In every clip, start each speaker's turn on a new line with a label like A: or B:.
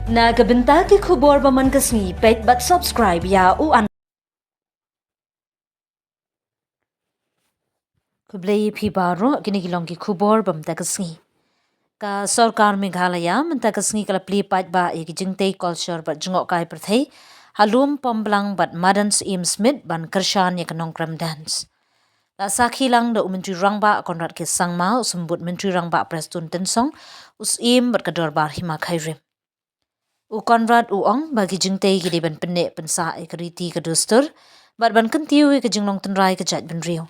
A: Nagabenta ki khubor ba man kasngi pet but subscribe ya u an Kublai phi baro kini kilong ki khubor bam ta kasngi ka sarkar Meghalaya man ta kasngi kala pli pat ba ki jingtei kolshor ba jngohkai prathai halum pomblang bat madans im smith ban kershan ya kanong kram dance la sakhi lang da menteri rangba konrad ke sangma sembut menteri rangba prestun tensong us im bat kador bar Hima Khyrrim u Konrad uong bagi jingtei ki ban penne pensa ikriti ke dostur bat ban kentiu ke jinglong tenrai ke jaidnynriew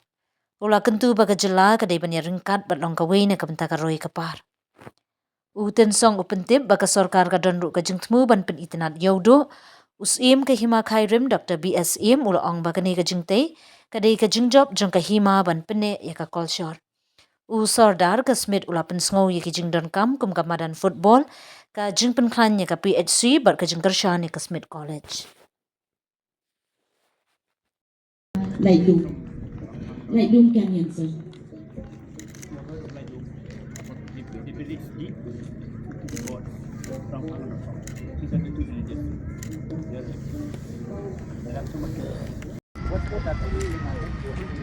A: ula kentu baga jela ke ban ya ringkat bat long kawai ne ke benta ka roi kapar u tensong u pentip baga sarkar ka donru ke jingtmu ban pen itenat yaudo usim ke Hima Khyrrim Dr. BS im ula ong baga ne ke jingtei kadai ke jingjob jong ke Hima ban penne ya ka kolshor u sordar ke smith ula pensngau ya ki jingdon kam kum kamadan football ka jingpen klan ya ka PHC bar ka jingkershan ya ka Smith College.
B: Light room canyon, sir.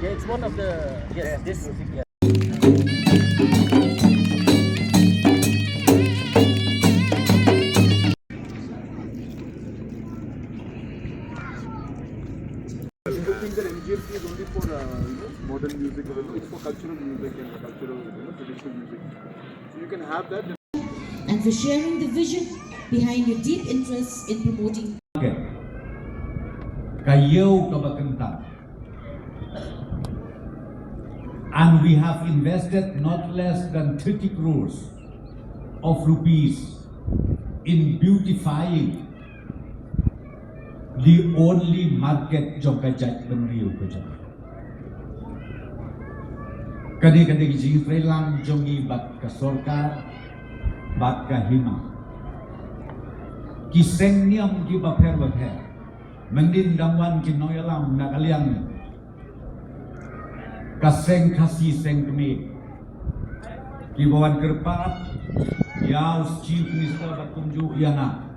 C: Yeah, it's one of the this. Yeah.
D: People think that MGMT is only for modern music, it's for cultural music and cultural traditional music. So you can have that.
B: And for sharing the vision behind your deep interest in promoting.
E: And we have invested not less than 30 crores of rupees in beautifying the only market jaidnynriew kadi jingtei lang jongi bat ka sarkar bat ka Hima kiseng niam ki bapher mendin dangwan ki noyalam nakaliang kaseng kasi seng kemi ki bawan kerpat yaus chief minister batunjuk yana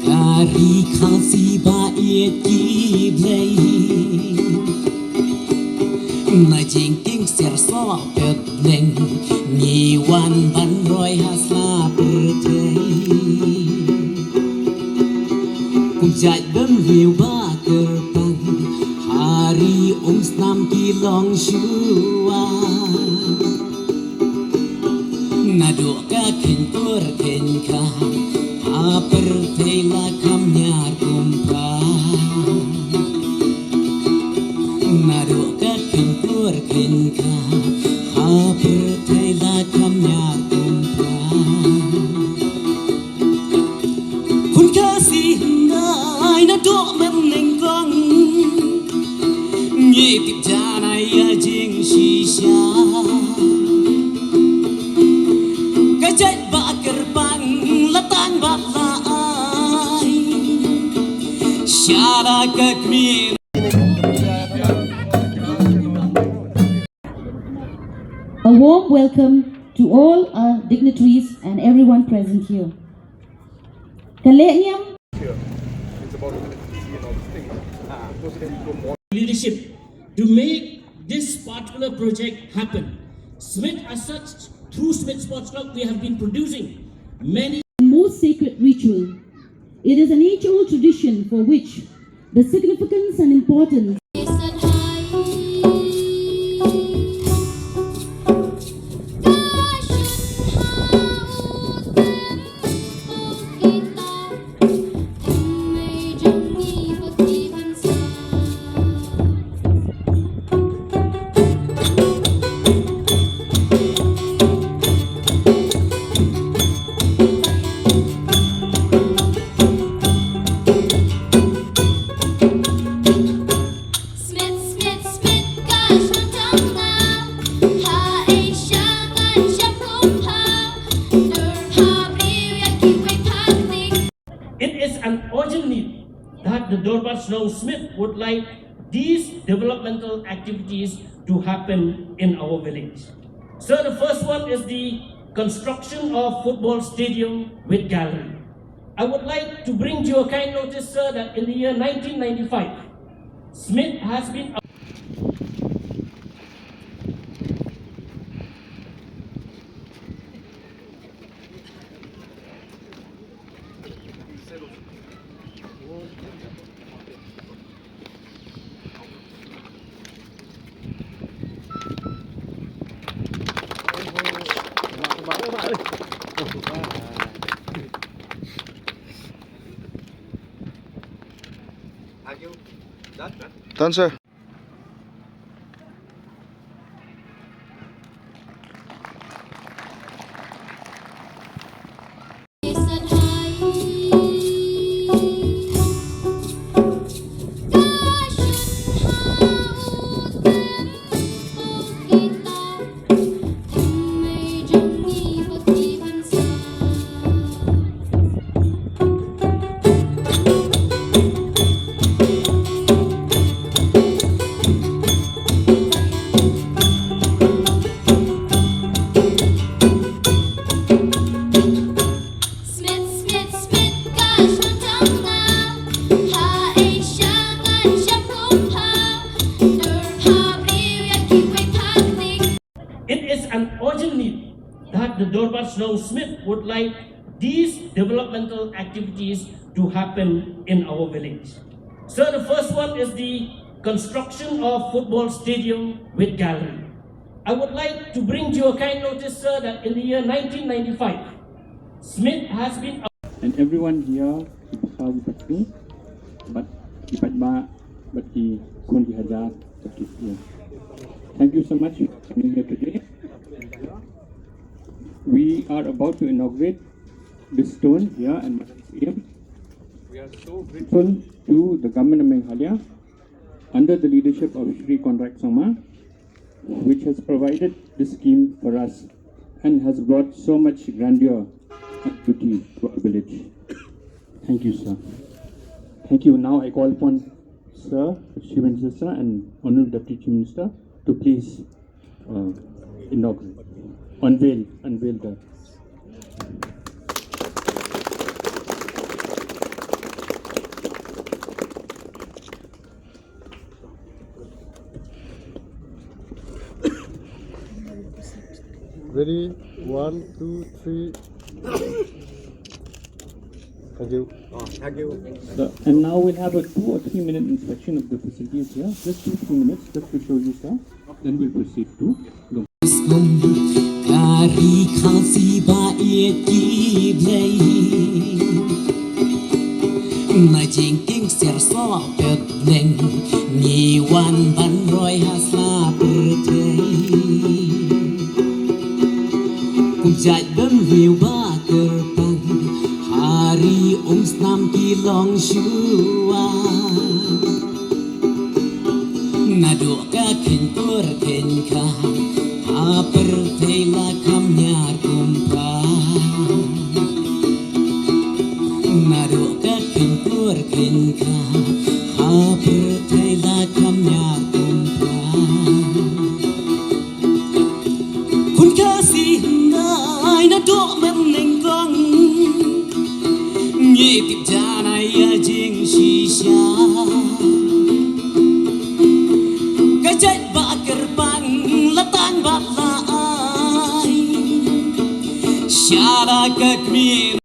F: Kari khasi ba ki play na jingking ser so pet leng ni wan ban roi hasla pertei jaidnynriew ba kerpang hari snam ki long shua nadu ka kintur kenka pertela kamnya kumpa naru ka kintur kenka pertela kamnya kumpa kun kasih nai na do men nengkong ni tip jana ya jing shisha kajat ba kerbang latang ba
B: A warm welcome to all our dignitaries and everyone present here. Kalenium.
D: It's about
G: leadership to make this particular project happen. Smith, as such, through Smith Sports Club, we have been producing many
B: Most sacred ritual. It is an age-old tradition for which the significance and importance
G: Snow Smith would like these developmental activities to happen in our village. Sir, the first one is the construction of football stadium with gallery. I would like to bring to your kind notice, sir, that in the year 1995, Smith has been
D: Done, sir.
G: It is an urgent need that the Dorbar Snow Smith would like these developmental activities to happen in our village. Sir, the first one is the construction of football stadium with gallery. I would like to bring to your kind notice, sir, that in the year 1995, Smith has been
H: and everyone here besar seperti but ipat ba bagi kun dihajar seperti ini. Thank you so much for coming here today. We are about to inaugurate this stone here in Museum. We are so grateful to the government of Meghalaya under the leadership of Shri Conrad Soma, which has provided this scheme for us and has brought so much grandeur and beauty to our village. Thank you, sir. Thank you. Now I call upon Sir, Chief Minister and Honorable Deputy Chief Minister to please inaugurate, unveil the
D: Ready? 1, 2, 3. Thank you. Thank you.
H: So, and now we'll have a 2 or 3 minute inspection of the facilities here. Just 2-3 minutes, just to show you, sir. Then we'll proceed to the
F: Kari khasi ba eki blei Ma jingting ser so pet bleng Ni wan ban roi hasla pertei jaidnynriew ba kerpang Hari snam kilong shua Nado ka kentur kenka Pertela kamnyar kumpra Naruka kentur kenka Pertela kamnyar kumpra Kun kasih nai na do men nengkong Nyetip janai ya jing shisha Gajat bakar bang latang bat Shara kat min